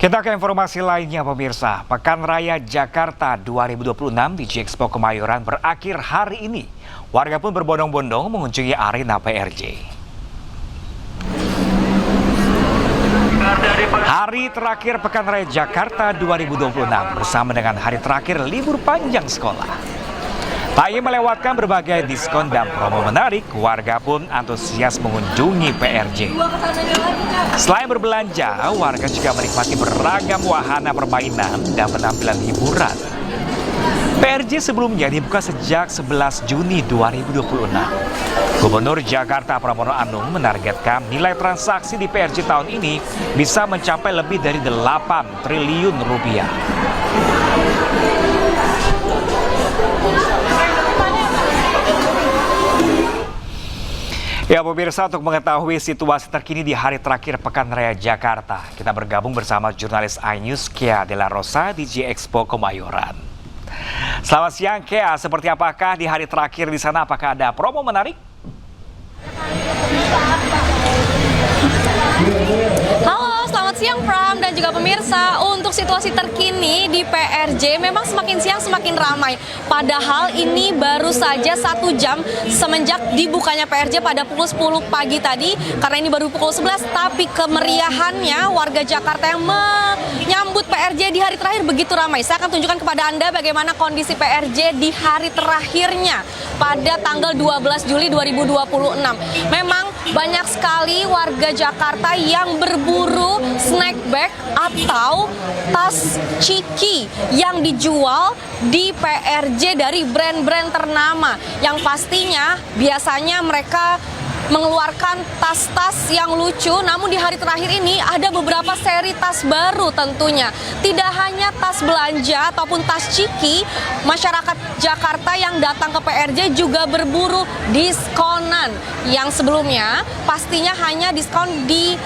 Kita ke informasi lainnya pemirsa. Pekan Raya Jakarta 2026 di J-Expo Kemayoran berakhir hari ini. Warga pun berbondong-bondong mengunjungi arena PRJ. Hari terakhir Pekan Raya Jakarta 2026 bersama dengan hari terakhir libur panjang sekolah. Tak ingin melewatkan berbagai diskon dan promo menarik, warga pun antusias mengunjungi PRJ. Selain berbelanja, warga juga menikmati beragam wahana permainan dan penampilan hiburan. PRJ sebelumnya dibuka sejak 11 Juni 2026. Gubernur Jakarta Pramono Anung menargetkan nilai transaksi di PRJ tahun ini bisa mencapai lebih dari 8 triliun rupiah. Ya pemirsa, untuk mengetahui situasi terkini di hari terakhir Pekan Raya Jakarta, kita bergabung bersama jurnalis iNews Kea Dela Rosa di J-Expo Kemayoran. Selamat siang Kea, seperti apakah di hari terakhir di sana, apakah ada promo menarik? Halo, selamat siang Pram dan juga pemirsa. Untuk situasi terkini di PRJ memang semakin siang semakin ramai. Padahal ini baru saja 1 jam semenjak dibukanya PRJ pada pukul 10 pagi tadi. Karena ini baru pukul 11, tapi kemeriahannya warga Jakarta yang menyambut PRJ di hari terakhir begitu ramai. Saya akan tunjukkan kepada Anda bagaimana kondisi PRJ di hari terakhirnya pada tanggal 12 Juli 2026. Memang banyak sekali warga Jakarta yang berburu snack bag atau tas ciki yang dijual di PRJ dari brand-brand ternama yang pastinya biasanya mereka mengeluarkan tas-tas yang lucu, namun di hari terakhir ini ada beberapa seri tas baru tentunya. Tidak hanya tas belanja ataupun tas ciki, masyarakat Jakarta yang datang ke PRJ juga berburu diskonan yang sebelumnya pastinya hanya diskon di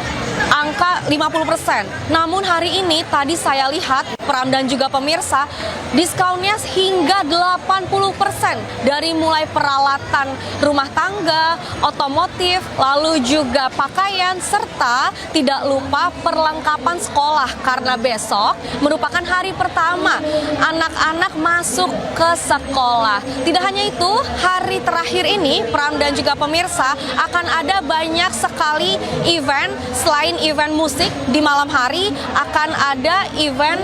angka 50%. Namun hari ini tadi saya lihat Pram dan juga pemirsa, diskonnya hingga 80% dari mulai peralatan rumah tangga, otomotif, lalu juga pakaian, serta tidak lupa perlengkapan sekolah karena besok merupakan hari pertama anak-anak masuk ke sekolah. Tidak hanya itu, hari terakhir ini Pram dan juga pemirsa akan ada banyak sekali event. Selain event musik di malam hari, akan ada event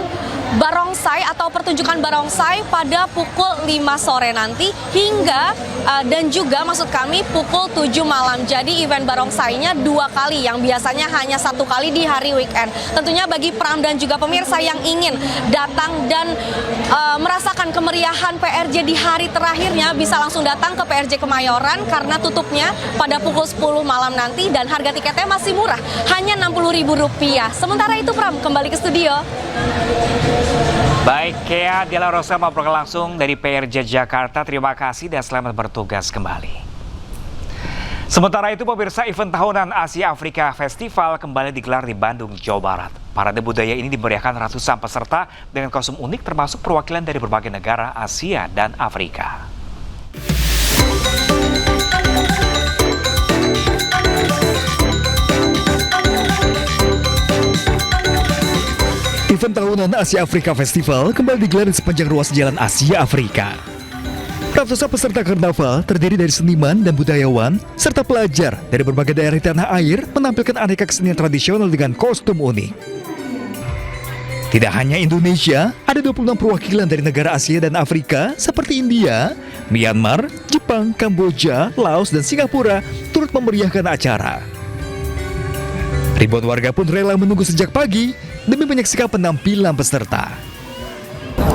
barongsai atau pertunjukan barongsai pada pukul 5 sore nanti hingga dan juga maksud kami pukul 7 malam. Jadi event barongsainya 2 kali yang biasanya hanya 1 kali di hari weekend. Tentunya bagi Pram dan juga pemirsa yang ingin datang dan merasakan kemeriahan PRJ di hari terakhirnya bisa langsung datang ke PRJ Kemayoran karena tutupnya pada pukul 10 malam nanti dan harga tiketnya masih murah, hanya Rp60.000. Sementara itu Pram, kembali ke studio. Baik, Kea Dela Rosa melaporkan langsung dari PRJ Jakarta. Terima kasih dan selamat bertugas kembali. Sementara itu pemirsa, event tahunan Asia Afrika Festival kembali digelar di Bandung, Jawa Barat. Parade budaya ini dimeriahkan ratusan peserta dengan kostum unik termasuk perwakilan dari berbagai negara Asia dan Afrika. Event tahunan Asia Afrika Festival kembali digelar di sepanjang ruas jalan Asia Afrika. Ratusan peserta karnaval terdiri dari seniman dan budayawan, serta pelajar dari berbagai daerah di tanah air menampilkan aneka kesenian tradisional dengan kostum unik. Tidak hanya Indonesia, ada 26 perwakilan dari negara Asia dan Afrika seperti India, Myanmar, Jepang, Kamboja, Laos, dan Singapura turut memeriahkan acara. Ribuan warga pun rela menunggu sejak pagi demi menyaksikan penampilan peserta.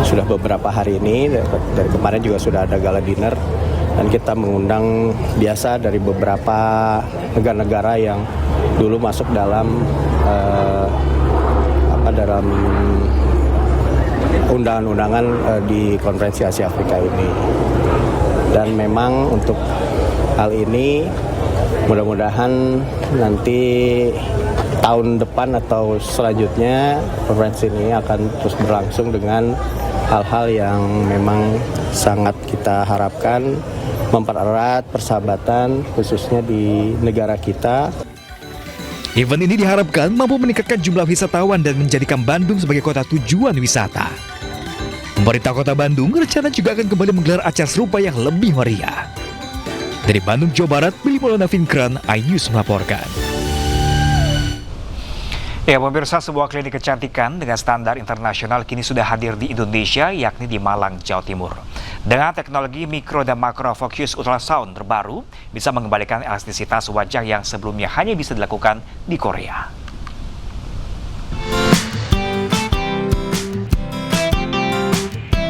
Sudah beberapa hari ini, dari kemarin juga sudah ada gala dinner, dan kita mengundang biasa dari beberapa negara-negara yang dulu masuk dalam dalam undangan-undangan di konferensi Asia Afrika ini. Dan memang untuk hal ini mudah-mudahan nanti tahun depan atau selanjutnya konferensi ini akan terus berlangsung dengan hal-hal yang memang sangat kita harapkan mempererat persahabatan khususnya di negara kita. Event ini diharapkan mampu meningkatkan jumlah wisatawan dan menjadikan Bandung sebagai kota tujuan wisata. Pemerintah Kota Bandung rencana juga akan kembali menggelar acara serupa yang lebih meriah. Dari Bandung, Jawa Barat, Billy Maulana Vinkran, iNews melaporkan. Ya, pemirsa, sebuah klinik kecantikan dengan standar internasional kini sudah hadir di Indonesia, yakni di Malang, Jawa Timur. Dengan teknologi mikro dan makro focus ultrasound terbaru, bisa mengembalikan elastisitas wajah yang sebelumnya hanya bisa dilakukan di Korea.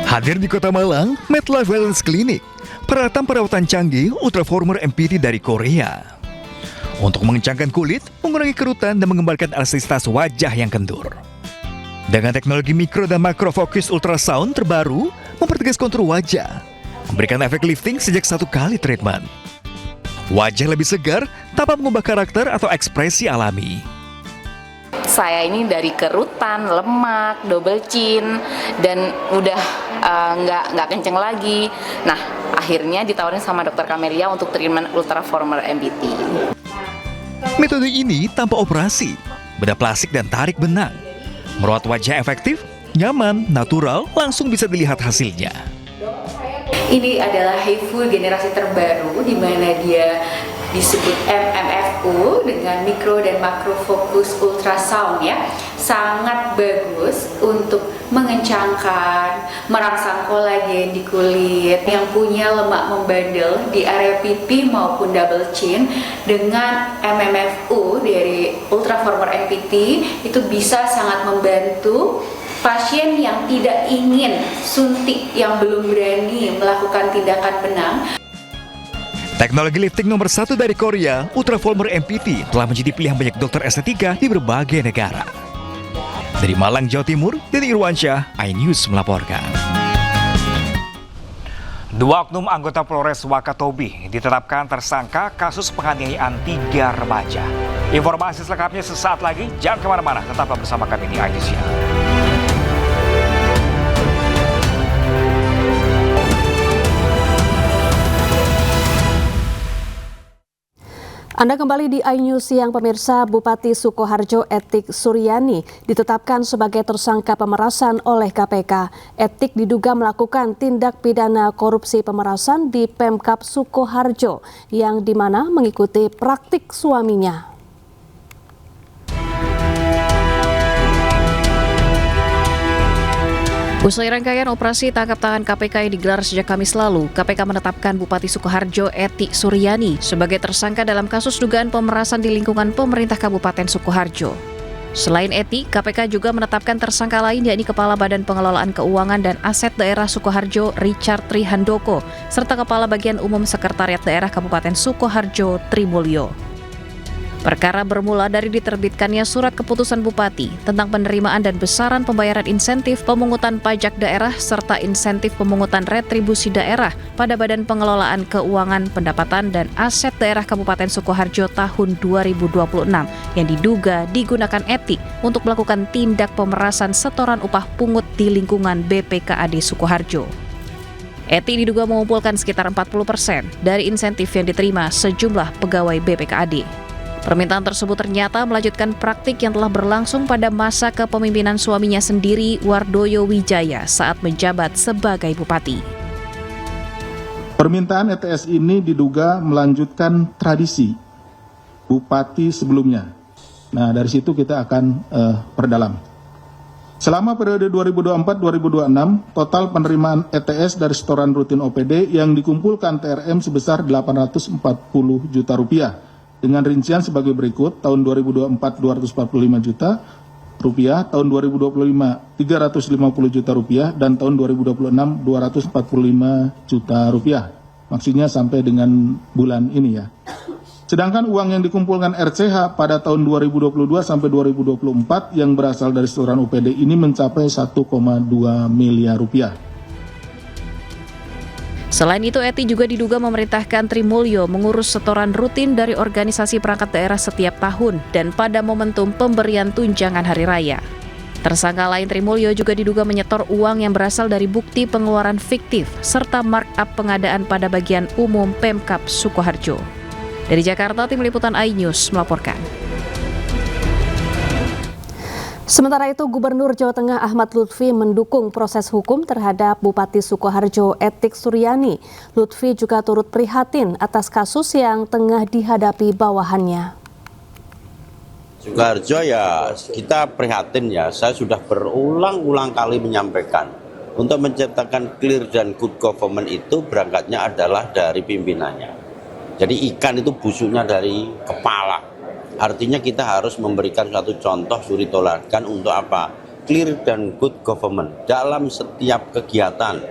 Hadir di Kota Malang, MedLife Wellness Clinic, peralatan perawatan canggih Ultraformer MPT dari Korea. Untuk mengencangkan kulit, mengurangi kerutan, dan mengembalikan elastisitas wajah yang kendur. Dengan teknologi mikro dan makro focus ultrasound terbaru, mempertegas kontur wajah, memberikan efek lifting sejak 1 kali treatment. Wajah lebih segar tanpa mengubah karakter atau ekspresi alami. Saya ini dari kerutan, lemak, double chin, dan udah nggak kenceng lagi. Nah, akhirnya ditawarin sama dokter Camelia untuk treatment Ultraformer MPT. Metode ini tanpa operasi, bedah plastik dan tarik benang. Merawat wajah efektif, nyaman, natural, langsung bisa dilihat hasilnya. Ini adalah HIFU generasi terbaru di mana dia disebut MMFU dengan mikro dan makro fokus ultrasound ya. Sangat bagus untuk mengencangkan, merangsang kolagen di kulit yang punya lemak membandel di area pipi maupun double chin. Dengan MMFU dari Ultraformer MPT itu bisa sangat membantu pasien yang tidak ingin suntik, yang belum berani melakukan tindakan benang. Teknologi lifting nomor 1 dari Korea, Ultraformer MPT, telah menjadi pilihan banyak dokter estetika di berbagai negara. Dari Malang, Jawa Timur, Denny Irwansyah, iNews melaporkan. 2 oknum anggota Polres Wakatobi ditetapkan tersangka kasus penganiayaan 3 remaja. Informasi selengkapnya sesaat lagi, jangan kemana-mana, tetaplah bersama kami di iNews ya. Anda kembali di iNews Siang, pemirsa. Bupati Sukoharjo Etik Suryani ditetapkan sebagai tersangka pemerasan oleh KPK. Etik diduga melakukan tindak pidana korupsi pemerasan di Pemkab Sukoharjo, yang dimana mengikuti praktik suaminya. Usai rangkaian operasi tangkap tangan KPK yang digelar sejak Kamis lalu, KPK menetapkan Bupati Sukoharjo Etik Suryani sebagai tersangka dalam kasus dugaan pemerasan di lingkungan pemerintah Kabupaten Sukoharjo. Selain Etik, KPK juga menetapkan tersangka lain, yakni Kepala Badan Pengelolaan Keuangan dan Aset Daerah Sukoharjo Richard Trihandoko, serta Kepala Bagian Umum Sekretariat Daerah Kabupaten Sukoharjo Trimulyo. Perkara bermula dari diterbitkannya surat keputusan Bupati tentang penerimaan dan besaran pembayaran insentif pemungutan pajak daerah serta insentif pemungutan retribusi daerah pada Badan Pengelolaan Keuangan, Pendapatan dan Aset Daerah Kabupaten Sukoharjo tahun 2026 yang diduga digunakan Etik untuk melakukan tindak pemerasan setoran upah pungut di lingkungan BPKAD Sukoharjo. Etik diduga mengumpulkan sekitar 40% dari insentif yang diterima sejumlah pegawai BPKAD. Permintaan tersebut ternyata melanjutkan praktik yang telah berlangsung pada masa kepemimpinan suaminya sendiri, Wardoyo Wijaya, saat menjabat sebagai bupati. Permintaan ETS ini diduga melanjutkan tradisi bupati sebelumnya. Nah, dari situ kita akan perdalam. Selama periode 2024-2026, total penerimaan ETS dari setoran rutin OPD yang dikumpulkan TRM sebesar 840 juta rupiah. Dengan rincian sebagai berikut: tahun 2024 245 juta rupiah, tahun 2025 350 juta rupiah, dan tahun 2026 245 juta rupiah. Maksudnya sampai dengan bulan ini ya. Sedangkan uang yang dikumpulkan RCH pada tahun 2022 sampai 2024 yang berasal dari setoran OPD ini mencapai 1,2 miliar rupiah. Selain itu, Etik juga diduga memerintahkan Trimulyo mengurus setoran rutin dari organisasi perangkat daerah setiap tahun dan pada momentum pemberian tunjangan hari raya. Tersangka lain Trimulyo juga diduga menyetor uang yang berasal dari bukti pengeluaran fiktif serta markup pengadaan pada bagian umum Pemkab Sukoharjo. Dari Jakarta, Tim Liputan iNews melaporkan. Sementara itu, Gubernur Jawa Tengah Ahmad Lutfi mendukung proses hukum terhadap Bupati Sukoharjo Etik Suryani. Lutfi juga turut prihatin atas kasus yang tengah dihadapi bawahannya. Sukoharjo ya kita prihatin ya, saya sudah berulang-ulang kali menyampaikan untuk menciptakan clear dan good government itu berangkatnya adalah dari pimpinannya. Jadi ikan itu busuknya dari kepala. Artinya kita harus memberikan satu contoh suri toladan untuk apa? Clear dan good government dalam setiap kegiatan,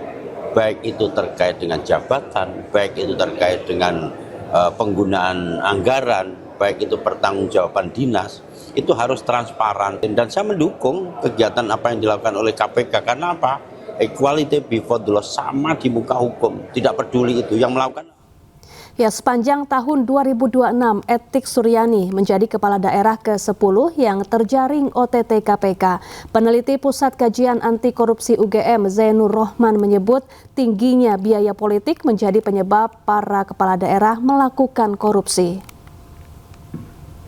baik itu terkait dengan jabatan, baik itu terkait dengan penggunaan anggaran, baik itu pertanggungjawaban dinas, itu harus transparan. Dan saya mendukung kegiatan apa yang dilakukan oleh KPK, karena apa? Equality before the law, sama di muka hukum, tidak peduli itu yang melakukan. Ya, sepanjang tahun 2026, Etik Suryani menjadi kepala daerah ke-10 yang terjaring OTT KPK. Peneliti Pusat Kajian Anti Korupsi UGM Zainur Rohman menyebut tingginya biaya politik menjadi penyebab para kepala daerah melakukan korupsi.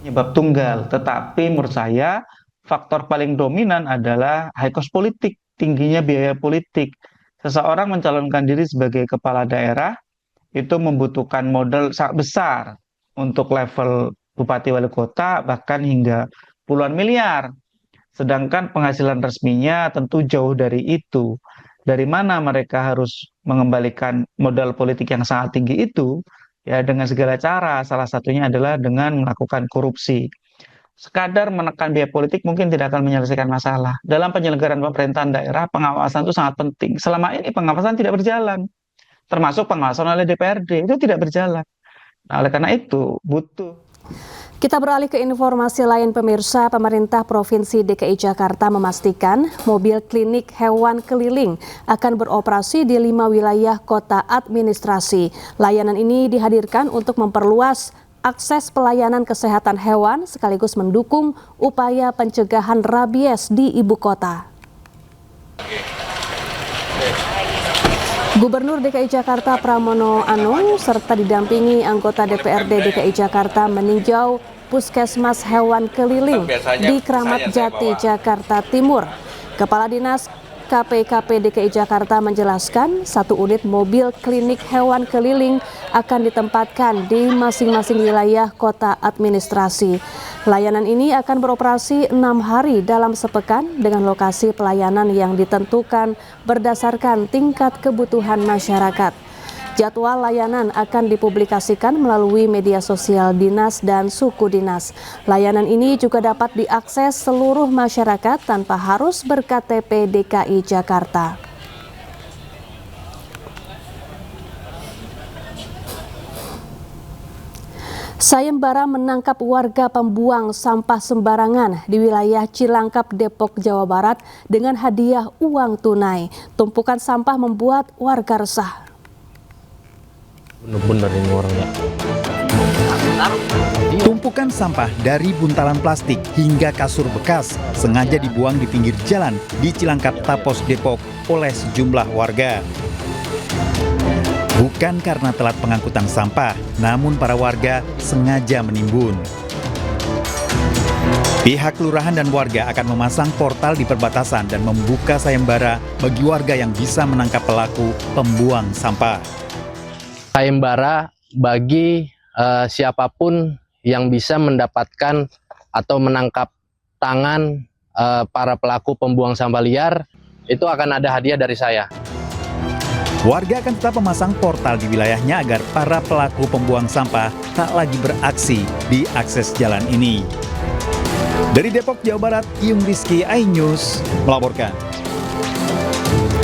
Penyebab tunggal, tetapi menurut saya faktor paling dominan adalah high cost politik, tingginya biaya politik. Seseorang mencalonkan diri sebagai kepala daerah itu membutuhkan modal sangat besar untuk level bupati wali kota, bahkan hingga puluhan miliar. Sedangkan penghasilan resminya tentu jauh dari itu. Dari mana mereka harus mengembalikan modal politik yang sangat tinggi itu? Ya, dengan segala cara, salah satunya adalah dengan melakukan korupsi. Sekadar menekan biaya politik mungkin tidak akan menyelesaikan masalah. Dalam penyelenggaraan pemerintahan daerah, pengawasan itu sangat penting. Selama ini pengawasan tidak berjalan. Termasuk pengawasan oleh DPRD, itu tidak berjalan. Nah, oleh karena itu butuh. Kita beralih ke informasi lain, pemirsa. Pemerintah Provinsi DKI Jakarta memastikan mobil klinik hewan keliling akan beroperasi di 5 wilayah kota administrasi. Layanan ini dihadirkan untuk memperluas akses pelayanan kesehatan hewan sekaligus mendukung upaya pencegahan rabies di ibu kota. Gubernur DKI Jakarta Pramono Anung serta didampingi anggota DPRD DKI Jakarta meninjau Puskesmas Hewan Keliling di Kramat Jati, Jakarta Timur. Kepala Dinas KPKP DKI Jakarta menjelaskan 1 unit mobil klinik hewan keliling akan ditempatkan di masing-masing wilayah kota administrasi. Layanan ini akan beroperasi 6 hari dalam sepekan dengan lokasi pelayanan yang ditentukan berdasarkan tingkat kebutuhan masyarakat. Jadwal layanan akan dipublikasikan melalui media sosial dinas dan suku dinas. Layanan ini juga dapat diakses seluruh masyarakat tanpa harus berKTP DKI Jakarta. Sayembara menangkap warga pembuang sampah sembarangan di wilayah Cilangkap, Depok, Jawa Barat dengan hadiah uang tunai. Tumpukan sampah membuat warga resah. Bener-bener ini orangnya. Tumpukan sampah dari buntalan plastik hingga kasur bekas sengaja dibuang di pinggir jalan di Cilangkap, Tapos, Depok oleh sejumlah warga. Bukan karena telat pengangkutan sampah, namun para warga sengaja menimbun. Pihak kelurahan dan warga akan memasang portal di perbatasan dan membuka sayembara bagi warga yang bisa menangkap pelaku pembuang sampah. Sayembara bagi siapapun yang bisa mendapatkan atau menangkap tangan para pelaku pembuang sampah liar, itu akan ada hadiah dari saya. Warga akan tetap memasang portal di wilayahnya agar para pelaku pembuang sampah tak lagi beraksi di akses jalan ini. Dari Depok, Jawa Barat, Yung Rizky, iNews melaporkan.